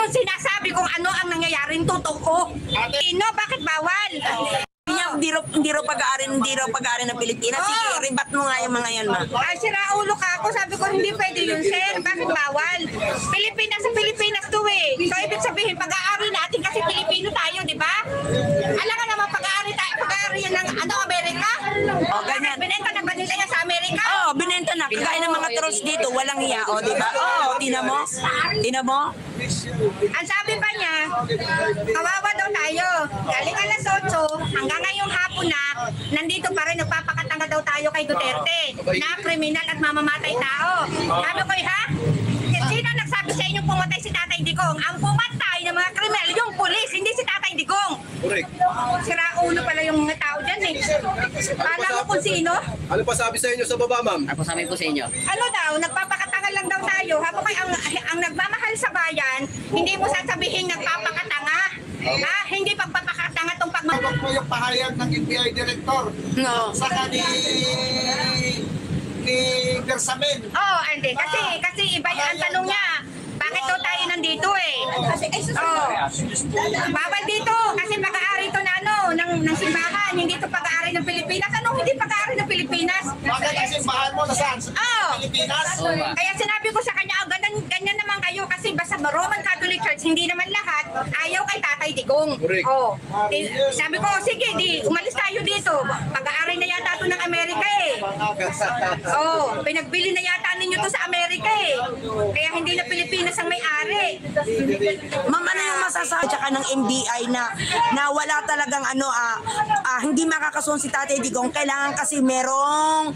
kung sinasabi kung ano ang nangyayaring totoo. Sino, bakit bawal? Hindi raw pag-aari ng Pilipinas. Sige, ribat mo nga yung mga yan, ma. Ay, siraulo ka ako. Sabi ko, hindi pwede yun, sir. Bakit bawal? Pilipinas sa Pilipinas to eh. So, ibig sabihin, pag-aari natin kasi Pilipino tayo, di ba? Alam ka naman, pag-aari yan ng Amerika? O, ganyan. Binenta na ba nila yan sa Amerika? Oo, binenta na. Kagaya ng mga trolls dito, walang hiya, o, di ba? Oo, tina mo? Tina mo? Ang sabi pa niya, kawawa daw tayo. Galing alas 8, hanggang ngayong hapon na, nandito pa rin, nagpapakatanga daw tayo kay Duterte na kriminal at mamamatay tao. Sabi ko, ha? Sino nagsabi sa inyo pumatay si Tatay Digong? Ang pumatay ng mga kriminal, yung pulis, hindi si Tatay Digong. Correct. Siraulo pala yung mga tao dyan eh. Kala mo kung sino? Ano pa sabi sa inyo sa baba, ma'am? Ako sabi ko sa inyo. Ano daw, nagpapakatanga lang daw tayo. Habang ang nagmamahal sa bayan, hindi mo sasabihin nagpapakatanga. Ha? Hindi pagpapakatanga tong Dapat po yung pahayag ng NBI Director. No. Saka ni Bersamin. Oo, hindi. Kasi iba yung ang tanong niya. Bakit daw tayo nandito eh? Oo. Bawal dito. Kasi pag-aari to na ng simbahan. Hindi to pag-aari ng Pilipinas. Anong hindi pag-aari ng Pilipinas? Bakit ang simbahan mo nasaan? Sa Oo. Pilipinas? Kaya sinabi ko sa kanya, ganyan naman kayo kasi basta Roman Catholic Church, hindi naman lahat ayaw kay Tatay Digong. Correct. Oh. Sabi ko, sige, umalis tayo dito. Pag-aaray na yata to ng Amerika eh. Oh, pinagbili na yata ninyo to sa Amerika eh. Kaya hindi na Pilipinas ang may-ari. Ma'am, ano yung masasabi tsaka ng NBI na wala talagang hindi makakasun si Tatay Digong, kailangan kasi merong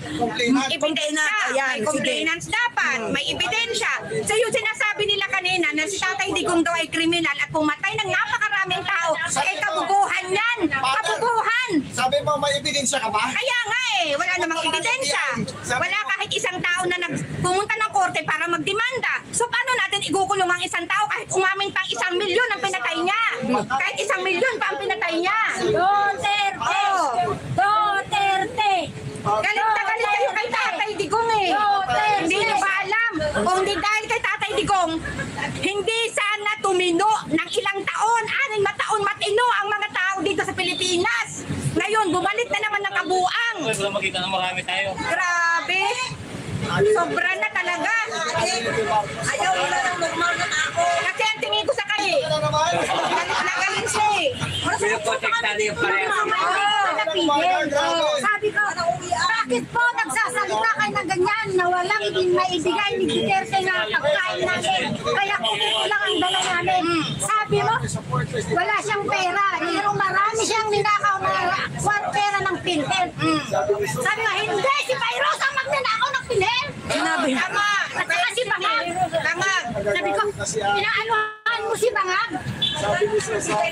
Ebidensya. Ayan, May complainants dapat. May ebidensya. So yung sinasabi nila kanina na si Tatay Digong daw ay kriminal at pumatay ng napakaraming tao, eh kabubuhan yan. Kabubuhan. Sabi mo, may ebidensya ka ba? Kaya nga eh, wala namang ebidensya. Wala kahit isang tao na pumunta ng korte para magdemanda. So paano natin igukulong ang isang tao kahit umamin pang 1 milyon ang pinatay niya? Kahit 1 milyon pa ang pinatay niya. Duterte! Oh. Duterte! Galit na galit kayo kay Tatay Digong eh. Hindi niyo ba alam? Kung hindi dahil kay Tatay Digong, hindi sana tumino ng ilang taon, 6 na taon matino ang mga tao dito sa Pilipinas. Ngayon, bumalik na naman ng kabuang. Wala makita na marami tayo. Grabe. Sobra na talaga. ayaw wala nang normal na ako. Kasi ang tingin ko sa kanya, galit na galit siya eh. Pinoprotektado yung pareho. Sabi ko, bakit po nagsasalita kayo ng ganyan na walang maibigay ni Duterte na pagkain namin? Kaya kukuha lang ang dala namin. Sabi mo, wala siyang pera. Pero marami siyang ninakaw na pera ng Pintel. Sabi mo, hindi, si Pyros ang magnanakaw ng Pintel. Sinabi. Tama. At saka si Bangag. Tama. Sabi ko, inaanuhan mo si Bangag.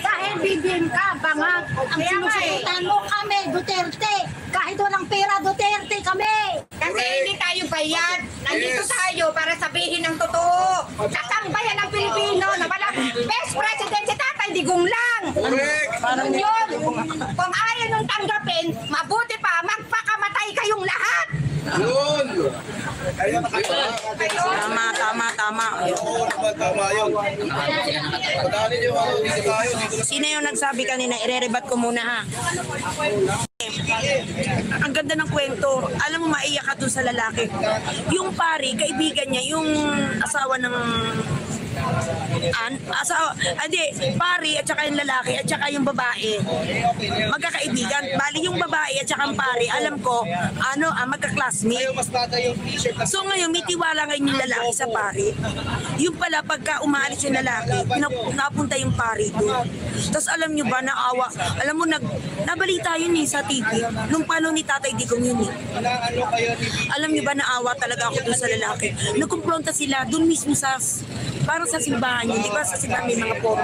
Dahil BBM ka, Bangag. Ang sinusutan mo kami, Duterte. Kahit walang pera, Duterte kami. Kasi hindi tayo bayad. Nandito tayo para sabihin ang totoo. Sa sambayan ng Pilipino na wala best president si Tatay Digong lang. Correct. Parang yun. Kung ayaw nung tanggapin, mabuti pa, magpakamatay kayong lahat. Yun. Tama. Oo naman, tama yun. Pagkanin yung dito tayo, dito na. Sino yung nagsabi kanina? Ire-rebat ko muna, ha? Ang ganda ng kwento. Alam mo, maiyak ka dun sa lalaki. Yung pari, kaibigan niya, yung asawa ng pari at saka yung lalaki at saka yung babae magkakaibigan. Bali yung babae at saka ang pari, alam ko magka-classmate. Mas bata yung t-shirt na So ngayon may tiwala ngayon yung lalaki sa pari. Yung pala pagka umaalis yung lalaki, napunta yung pari doon. Tapos alam nyo ba, naawa, alam mo, nabalita yun sa TV nung panahon ni Tatay Digong yun eh. ano kayo ni Alam nyo ba, naawa talaga ako doon sa lalaki. Nagkumpronta sila doon mismo parang sa simbahan yun. Di ba sa simbahan may mga forum,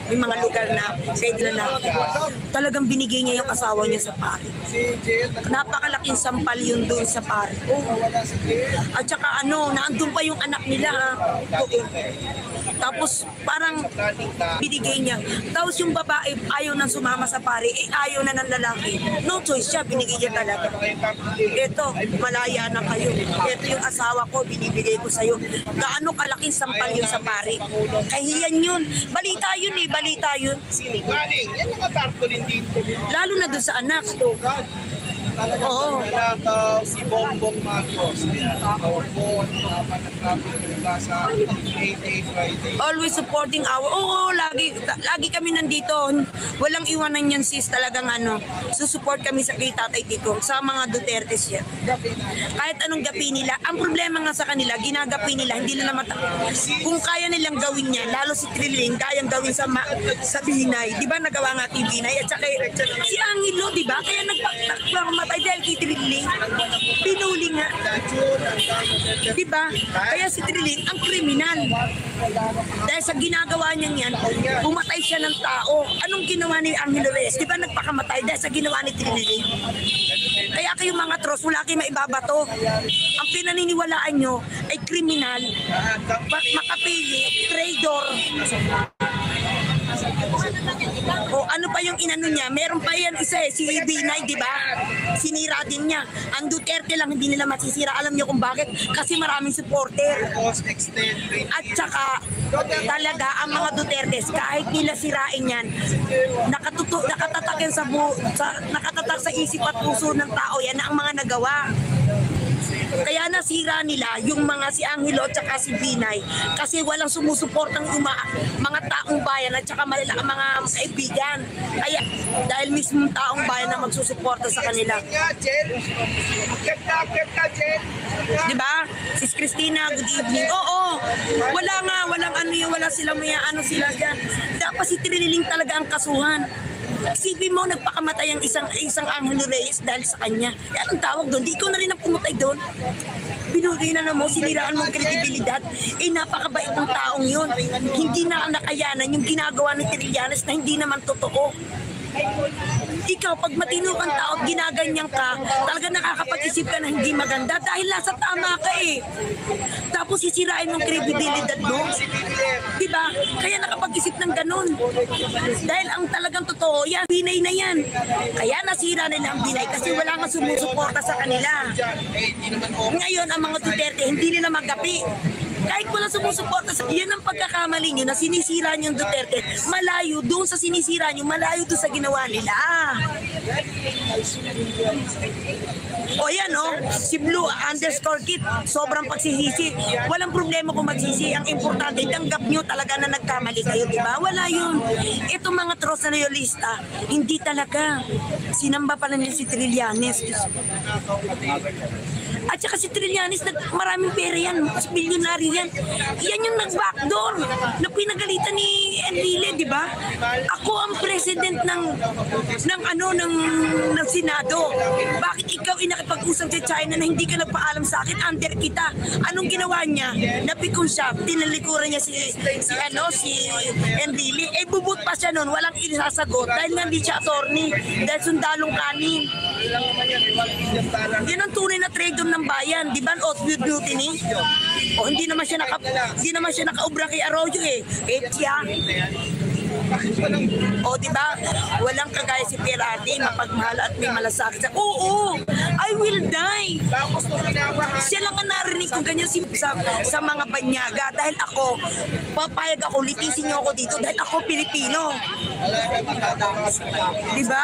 may mga lugar na pwede lalaki. Talagang binigay niya yung asawa niya sa pari. si Jill? Napakalaking sampal yun doon sa pari. Wala si Jill. At saka naandun pa yung anak nila. Tapos parang binigay niya. Tapos yung babae ayaw nang sumama sa pari, ayaw na ng lalaki. No choice siya, binigay niya talaga. Ito, malaya na kayo. Ito yung asawa ko, binibigay ko sa'yo. Gaano kalaking sampal yun sa pari. Kahiyan yun. Balita yun eh, balita yun. Galing, yan mga tarpaulin dito. Lalo na doon sa anak. Oo. Nalakaw si Bongbong Marcos. Bongbong, panagkapit sa 8-8 Friday. Always supporting our, oo, lagi kami nandito. Walang iwanan yan sis, talagang susupport kami sa kay Tatay Tito, sa mga Duterte siya. Kahit anong gapi nila, ang problema nga sa kanila, ginagapi nila, hindi nila kung kaya nilang gawin yan, lalo si Trilling, kayang gawin sa Binay, di ba nagawa nga kay Binay, at saka si Angelo, di ba, kaya nagpakamatay dahil kay Trilling, pinuli nga. Di ba? Kaya si Trilling ang kriminal. Dahil sa ginagawa niya yan, pumatay siya ng tao. Anong ginawa ni Angelo Reyes? Di ba nagpakamatay dahil sa ginawa ni Trilling? Kaya kayo mga tros, wala kayo maibabato. Ang pinaniniwalaan nyo ay kriminal, makapili, traitor. O ano pa yung inano niya? Meron pa yan isa eh, si Binay, di ba? Sinira din niya. Ang Duterte lang hindi nila masisira. Alam niyo kung bakit? Kasi maraming supporter. At saka talaga ang mga Duterte, kahit nila sirain yan, nakatatak yan nakatatak sa isip at puso ng tao yan na ang mga nagawa. Kaya nasira nila yung mga si Angelo at saka si Binay kasi walang sumusuportang mga taong bayan at saka mga kaibigan. Kaya dahil mismo taong bayan na magsusuporta sa kanila. Diba? Sis Christina, good evening. Oo, wala sila dyan. Dapat si Trilling talaga ang kasuhan. Isipin mo, nagpakamatay ang isang Angelo Reyes dahil sa kanya. Yan ang tawag doon. Di ikaw na rin ang pumatay doon. Binugay na mo, siniraan mong kredibilidad. Napakabait ng taong yun. Hindi na nakayanan yung ginagawa ni Trillanes na hindi naman totoo. Ikaw, pag matino kang tao at ginaganyan ka, talaga nakakapag-isip ka na hindi maganda dahil nasa tama ka eh. Tapos sisirain mong kredibilidad mo. Diba? Kaya nakapag-isip ng ganun. Dahil ang talagang totoo, yan, Binay na yan. Kaya nasira nila ang Binay kasi wala nga sumusuporta sa kanila. Ngayon, ang mga Duterte, hindi nila magapi. Kahit wala sumusuporta sa yan ang pagkakamali nyo na sinisira nyo yung Duterte, malayo doon sa sinisira nyo, malayo doon sa ginawa nila. O yan si Blue _kit, sobrang pagsisisi. Walang problema kung magsisi. Ang importante, tanggap nyo talaga na nagkamali kayo, di ba? Wala yun. Itong mga tros na loyalista, hindi talaga. Sinamba pala nila si Trillanes. At saka si Trillanes, maraming pera yan, milyonaryo yan. Yan yung nag-backdoor na pinagalitan ni Enrile, di ba? Ako ang president ng Senado. Bakit ikaw inakipag-usap sa China na hindi ka nagpaalam sa akin? Under kita. Anong ginawa niya? Napikon siya, tinalikuran niya si Enrile. Bubut pa siya nun, walang isasagot dahil nga hindi siya attorney, dahil sundalong kanin. Yan ang tunay na traitor ng bayan, di ba? Oathwood Mutiny. O hindi naman siya nakaubra kay Arroyo eh. Siya. O di ba? Walang kagaya si Pirati, mapagmahal at may malasakit. Oo, I will die. Siya lang ang narinig ko ganyan sa mga banyaga dahil ako, papayag ako, litisin niyo ako dito dahil ako Pilipino. Di ba?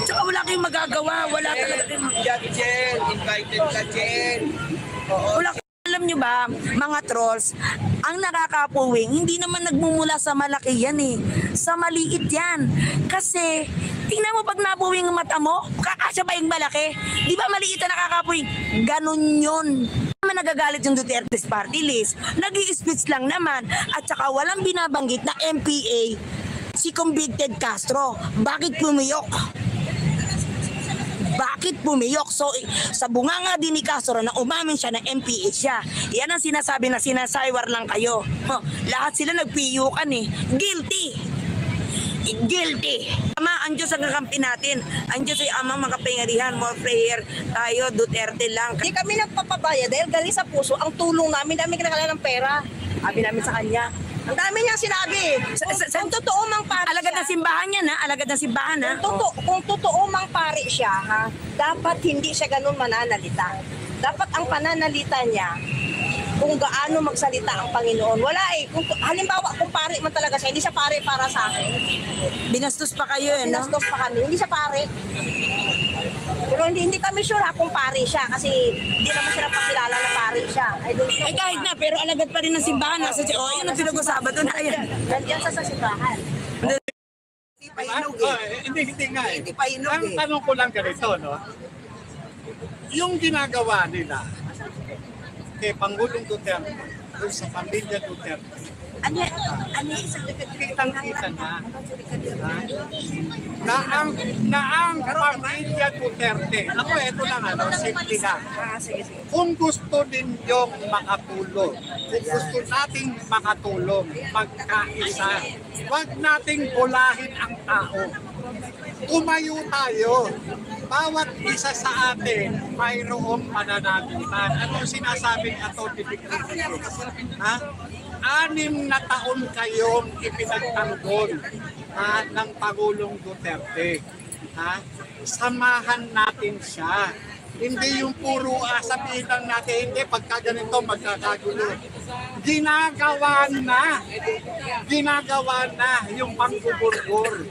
Tsaka wala kayong magagawa, wala talaga kayong Invited ka, Jen. wala. Alam nyo ba, mga trolls, ang nakakapuwing, hindi naman nagmumula sa malaki yan eh. Sa maliit yan. Kasi, tingnan mo pag napuwing ang mata mo, kakasya ba yung malaki? Di ba maliit na nakakapuwing? Ganon yun. Naman nagagalit yung Duterte's party list. Nag-i-speech lang naman. At saka walang binabanggit na MPA si convicted Castro. Bakit pumiyok? Bakit pumiyok? So, sa bunganga din ni Castro na umamin siya na MPA siya. Yan ang sinasabi na sinasaywar lang kayo. Lahat sila nagpiyukan eh. Guilty! Guilty! Ama, ang Diyos ang kakampi natin. Ang Diyos ay amang makapangyarihan. More prayer tayo, Duterte lang. Hindi kami nagpapabaya dahil galing sa puso ang tulong namin. Dami kinakala ng pera. Sabi namin sa kanya. Ang dami niyang sinabi. Kung totoo mang pari Alagad na simbahan yan ha? Alagad na simbahan ha? Kung totoo mang pari siya, dapat hindi siya ganun mananalita. Dapat ang pananalita niya, kung gaano magsalita ang Panginoon. Wala eh. Kung, halimbawa, kung pare man talaga siya, hindi siya pare para sa akin. Binastos pa kayo eh, no? Pinastos pa kami, hindi siya pare. Pero hindi kami sure kung pare siya kasi hindi naman sila pakilala na pare siya. I don't know. Ay kahit na, pero alagad pa rin ng simbahan. Nasa, yun ang pinag-usapan doon. Ayan. Nandiyan sa simbahan. Hindi pa hinog eh. Hindi nga eh. Hindi pa hinog Ang eh. tanong ko lang ganito, no? Yung ginagawa nila kay Pangulong Duterte, dun sa pamilya Duterte, Ano isang kitang-kita na, na ang pamilya Duterte, ako ito lang, simple lang. Kung gusto ninyong makatulong, kung gusto nating makatulong, magkaisa, huwag nating bulahin ang tao. Tumayo tayo. Bawat isa sa atin mayroong pananagutan. Ano sinasabi ni Atty. Ha? 6 na taon kayong ipinagtanggol ng Pangulong Duterte. Ha? Samahan natin siya. Hindi yung puro sabihin lang natin, hindi, pagka ganito magkakagulo. Ginagawa na yung pangguburbor.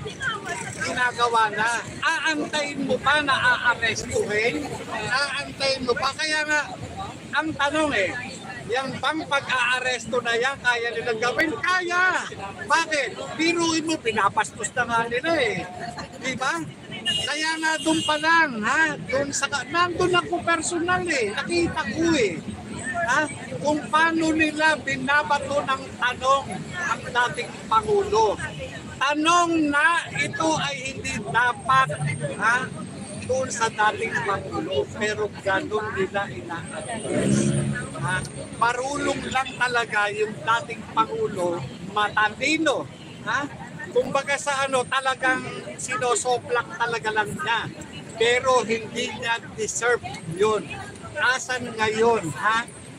Ginagawa na. Aantayin mo pa na aarestuhin? Aantayin mo pa? Kaya nga, ang tanong yung bang pag-aaresto na yan, kaya nilang gawin? Kaya! Bakit? Biruin mo, pinapastos na nga nila Diba? Kaya nga doon pa lang, nandun ako personal nakita ko ha? Kung paano nila binabato ng tanong ang dating Pangulo. Tanong na ito ay hindi dapat doon sa dating Pangulo, pero ganun nila ina-address. Marulong lang talaga yung dating Pangulo, matalino. Kumbaga sa talagang sinosoplak talaga lang niya. Pero hindi niya deserve yun. Asan ngayon,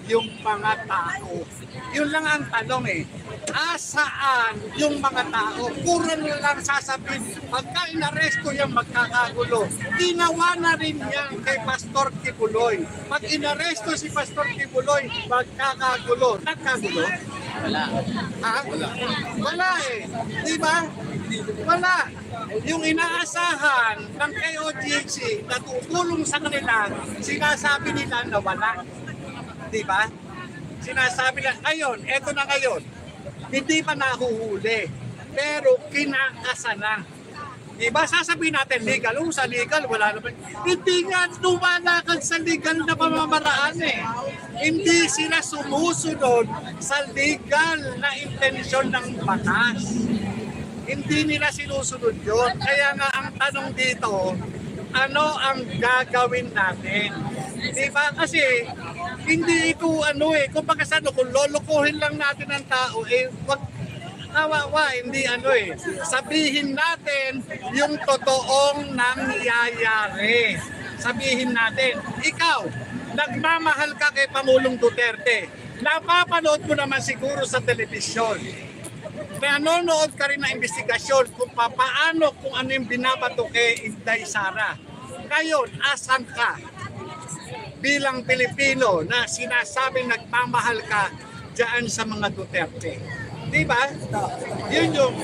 yung mga tao? Yun lang ang tanong Asaan yung mga tao? Puro lang sasabihin, pagka inaresto yung magkakagulo. Ginawa na rin yan kay Pastor Kibuloy. Pag inaresto si Pastor Kibuloy, magkakagulo. Nagkagulo? Wala. Wala Diba? Wala. Yung inaasahan ng KOJC na tutulong sa kanila, sinasabi nila na wala. Diba? Sinasabi na, ngayon, eto na ngayon, hindi pa nahuhuli, pero kinakasa na. Diba? Sasabihin natin legal. Sa legal, wala naman. Hindi nga lumalakad sa legal na pamamaraan Hindi sila sumusunod sa legal na intensyon ng batas. Hindi nila sinusunod yun. Kaya nga ang tanong dito, ano ang gagawin natin? Diba? Kasi hindi ito kung pagkasano, kung lolokohin lang natin ang tao, wag kawawa, hindi sabihin natin yung totoong nangyayari. Sabihin natin, ikaw, nagmamahal ka kay Pangulong Duterte. Napapanood mo naman siguro sa telebisyon. Nanonood ka rin na investigasyon kung paano, kung ano yung binabato kay Inday Sara. Ngayon, asan ka? Bilang Pilipino na sinasabing nagmamahal ka dyan sa mga Duterte. Diba? Yun yung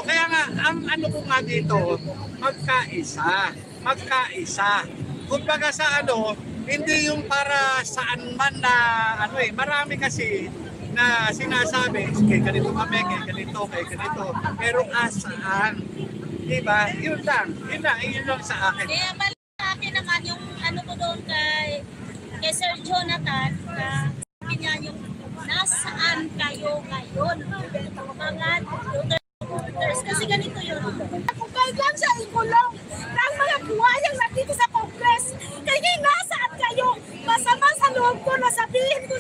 kaya nga, ang ko nga dito, magkaisa. Kumbaga sa hindi yung para saan man na, marami kasi na sinasabi, kay ganito kami, kay ganito, pero asaan? Diba? Yun lang sa akin. Kaya sa akin naman yung ko doon kay Sir Jonathan, na niya yung nasaan kayo ngayon, mga Duterte. Kasi ganito yun. Kung kailan siya ikulong ng mga buhayang nandito sa Congress, kaya nasaan kayo? Masama sa loob ko na sabihin ko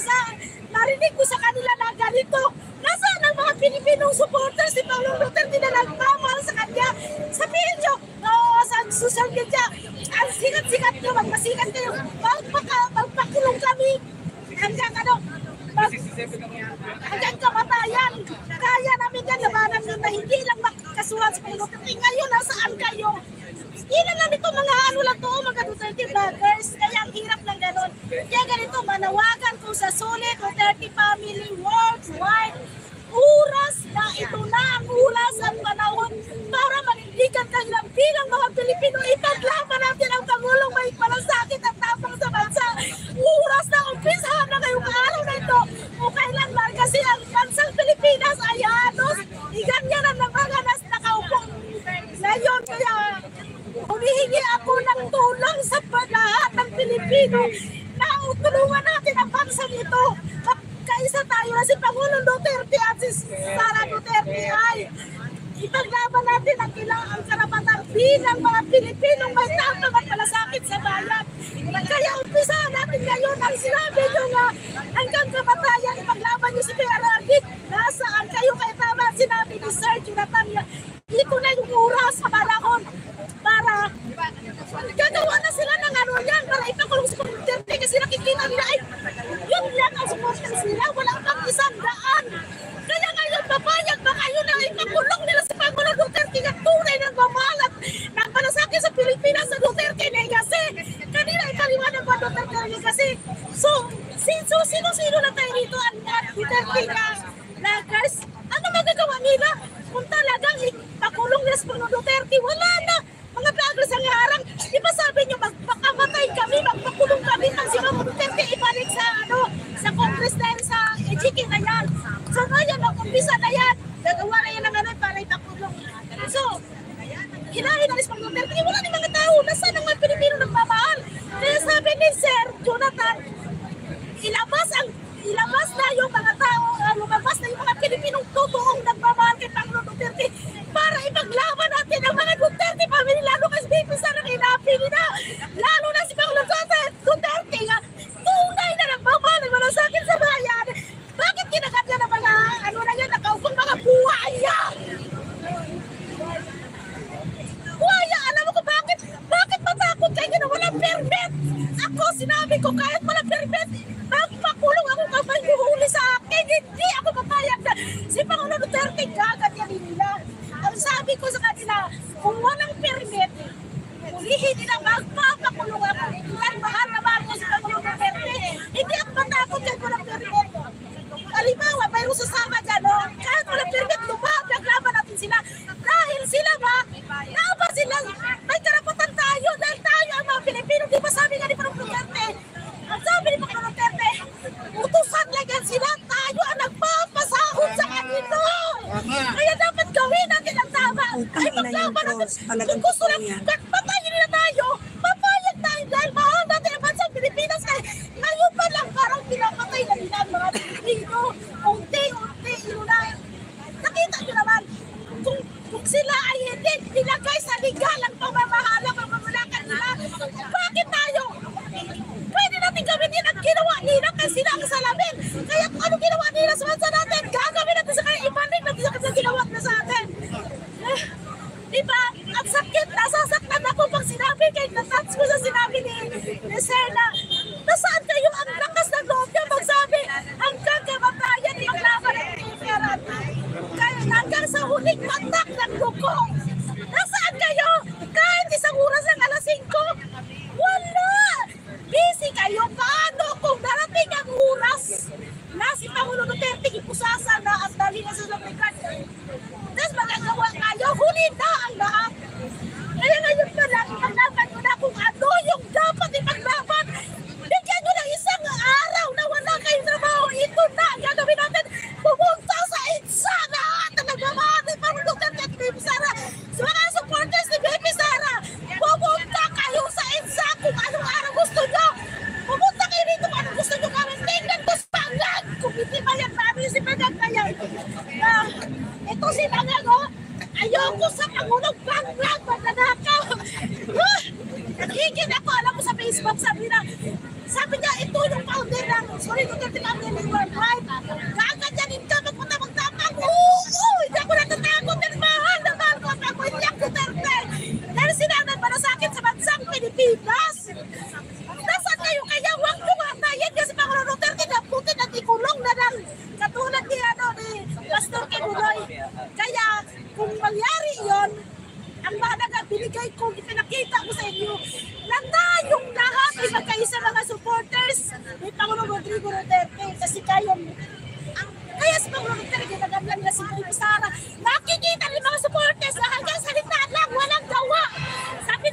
narinig ko sa kanila na ganito. Nasaan ang mga Pilipinong supporters ni Pangulong Duterte na nagmamahal sa kanya? Sabihin nyo, sa social media, ang sikat-sikat nyo, magpasikat kayo, magpakulong kami. Hanggang hanggang kamatayan. Kaya namin yan, labanan nyo na hindi lang makakasuhan sa Pangulong Duterte. Ngayon, nasaan kayo? Hindi lang ito mga lang to, mga Duterte vloggers. Kaya ang hirap ng ganun. Kaya ganito, manawagan ko sa sulit Duterte pa Pilipino, ipaglaban natin ang Pangulong may malasakit at tapang sa bansa. Oras na umpisahan na ngayong araw na ito. O kailan man kasi ang bansang Pilipinas ay halos iganyan ang nanganganas nakaupong. Ngayon kaya humihingi ako ng tulong sa lahat ng Pilipino na tulungan natin ang bansang ito. Kaisa tayo na si Pangulong Duterte at si Sara Duterte ay ipaglaban natin ang kailangang karapatan bilang mga Pilipinong may tapang at malasakit sa bayan. Kaya umpisahan natin ngayon ang sinabi nyo nga hanggang kamatayan ipaglaban nyo si PRRD. Nasaan kayo kaya tama sinabi ni Sir Jonathan? Ito na yung oras sa panahon para gagawa na sila ng ano yan para ipakulong si Duterte kasi nakikita nila ay yun lang ang supporters nila. Walang pang 100. Kaya ngayon papayag ba kayo na ipakulong nila si Pangulong Duterte na tunay ng mamalat ng malasakit sa Pilipinas sa Duterte Legacy. Kanina ipaliwanag ba Duterte Legacy? So, sino na tayo dito ang Duterte na guys? Ano magagawa nila? Kung talagang ipakulong nila si Pangulong Duterte, wala na. Mga vloggers ang harang. Di ba sabi nyo, magpakamatay kami, magpakulong kami, pag si Pangulong Duterte ibalik sa sa Congress na yan, sa EJK na yan. So ngayon, mag-umpisa na yan. Gagawa na yan ng ano para ipakulong. So, hinahin na si Pangulong Duterte. Wala ni mga tao. Nasaan ang mga Pilipino nagmamahal? Kaya sabi ni Sir Jonathan, ilabas na yung mga tao, lumabas na yung mga Pilipinong totoong nagmamahal kay Pangulong Duterte para ipaglaban natin ang mga Duterte family, lalo kasi BP Sara ng inapili na, lalo na si Pangulong Duterte nga, tunay na nagmamahal ng malasakit sa bayan. Bakit kinagat na ng mga, ano na yan, nakaupong mga buhaya? Buhaya, alam mo ko bakit? Bakit matakot kayo na walang permit? Ako, sinabi ko, kahit walang permit, magpakulong ako kapag huhuli sa akin. Hindi ako papayag na si Pangulong Duterte gaganyanin nila. Ang sabi ko sa kanila, kung walang permit, hulihin nila, magpapakulong ako. Yan, mahal na mahal ko si Pangulong Duterte. Hindi ako matakot kahit walang permit. Halimbawa, mayroon sasama dyan, no? Kahit walang permit, lumabag-laban natin sila. Dahil sila ba, naaba sila, may karapatan tayo dahil tayo ang mga Pilipino. Di ba sabi nga ni Pangulong Duterte? Ang sabi ni Pangulong Duterte, utusan lang yan sila, tayo ang nagpapasahod sa kanino. Kaya dapat gawin natin ang tama. Ay maglaban natin. Kung gusto lang, patayin nila tayo, papayag tayo dahil mahal natin ang bansang Pilipinas. Ngayon pa lang parang pinapatay na nila ang mga Pilipino. Unti-unti, yun na. Nakita nyo naman, kung sila ay hindi nilagay sa legalang pamamahala, pamamulakan nila, bakit tayo? Pwede natin gawin din ang ginawa nila kasi sila ang salamin. Kaya kung ano ginawa nila sa bansa natin, gagawin natin sa kanya, ibalik natin sa kanya ginawa na sa atin. Diba? Ang sakit, nasasaktan ako pag sinabi, kahit natats ko sa sinabi ni Serna, nasaan kayo ang lakas ng loob niya magsabi, hanggang kamatayan, maglaban ng pera. Kaya hanggang sa huling patak ng dugo. Nasaan kayo? Kahit isang oras ng alas 5, wala! Busy kayo. Paano kung darating ang oras na si Pangulong Duterte ipusasa na at dali na sa lapitan? Tapos magagawa kayo, huli na ang lahat. Kaya ngayon pa lang, ipaglaban ko na kung ano yung dapat ipaglaban. Bigyan nyo ng isang araw na wala kayong trabaho. Ito na ang gagawin natin. Pumunta sa EDSA na at nagmamahal ni Pangulong Duterte at BP Sara. Sa mga supporters ni BP Sara, pumunta kayo sa EDSA kung anong araw gusto nyo. Pumunta kayo rito kung anong gusto nyo kami. Tingnan ko sa Pangag. Kung hindi bayad namin si Pangag na yan. Ito si Pangag, oh. Ayoko sa Pangulong Pangag. Magnanakaw. Nagiging ako, alam mo sa Facebook, sabi niya, ito yung founder ng, Duterte founder ng Worldwide. Kaganyanin ka, magpunta-magtapang. Oo, hindi ako natatakot. Mahal na mahal ko ako, hindi ako Duterte. Dahil sinanan para sa akin sa bansang Pilipinas. Nasaan kayo kaya? Huwag kumatayin kasi Pangulong Duterte na puti na ikulong na lang. Katulad ni Pastor Kibuloy. Kaya kung mangyari yon, ang mahalaga binigay ko, ipinakita ko sa inyo na tayong lahat ay magkaisa mga supporters ni Pangulong Rodrigo Duterte kasi kaya si Pangulong Duterte ginagamlan nila si BP Sara. Nakikita ng mga supporters na hanggang salita lang, walang gawa. Sabi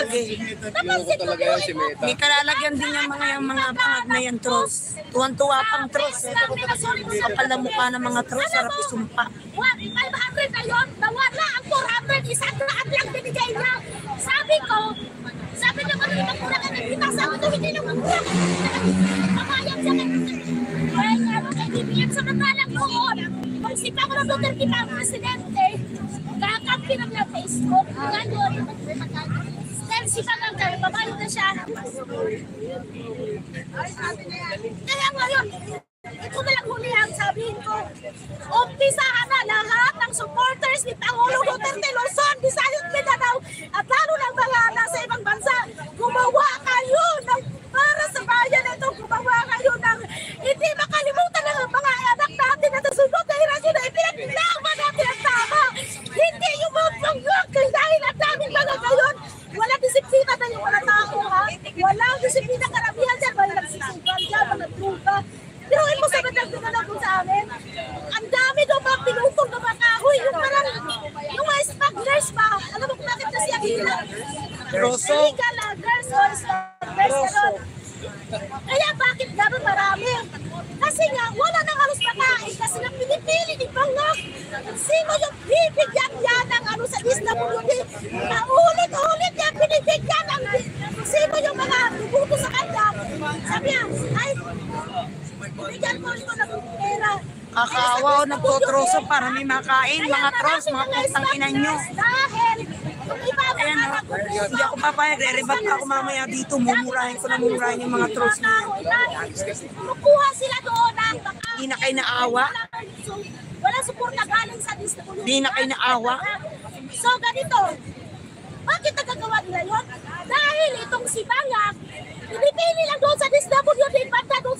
bangag eh. Napansin ko po, May kalalagyan din yung mga bangag na yan, Tros. Tuwan-tuwa pang Tros. Kapal na mukha ng mga Tros, sarap isumpa. 500 na yun, nawala ang 400, isang daan lang binigay niya. Sabi niya, ano magkulangan ng kita? Sabi ko, hindi naman kulangan. Kamayang siya kay BBM sa matalang noon. Pag si Pangulong Duterte pa ang presidente, kakampi ng mga Facebook. Ngayon, dahil si Pangulong, babayo na siya. Kaya ngayon, ito na lang huli ang sabihin ko. Umpisahan na lahat ng supporters ni Pangulong Duterte, Luzon, Visayas, Mindanao, at lalo ng mga nasa ibang bansa. Gumawa kayo ng para sa bayan ito. Gumawa kayo ng hindi makalimutan ng mga anak natin na nasunod na hirasyon na ipinaglama natin ang tama. Hindi yung mga panggak dahil ang daming mga ngayon. Walang disiplina na yung mga tao, ha? Walang disiplina karamihan dyan. Walang nagsisigal dyan, mga druga. Pero mo sa bandang pinanagod sa amin, ang dami doon mga pinutong na mga kahoy. Yung parang, yung mga smugglers pa. Alam mo kung bakit na siya hila? Illegal loggers or smugglers. Kaya bakit gano'n marami? Kasi nga, wala nang halos makain kasi nga pinipili ni Pangak. Sino yung bibigyan niya ng ano sa DSWD? Paulit-ulit niya pinibigyan ng sino yung mga bubuto sa kanya. Sabi niya, ay, bigyan mo ito ng pera. Kakaawa o nagtotroso para may makain, mga Tros, mga putang ina nyo. Dahil, yung iba ang Ayan o, hindi ako papayag, re-rebat ako mamaya dito, mumurahin ko na mumurahin yung mga Tros na yan. Kukuha sila doon ng Hindi na kayo naawa, walang suporta galing sa DSWD. hindi na kayo naawa. So ganito, bakit nagagawa nila yun? Dahil itong si Bangak, pinipili lang doon sa DSWD, banda doon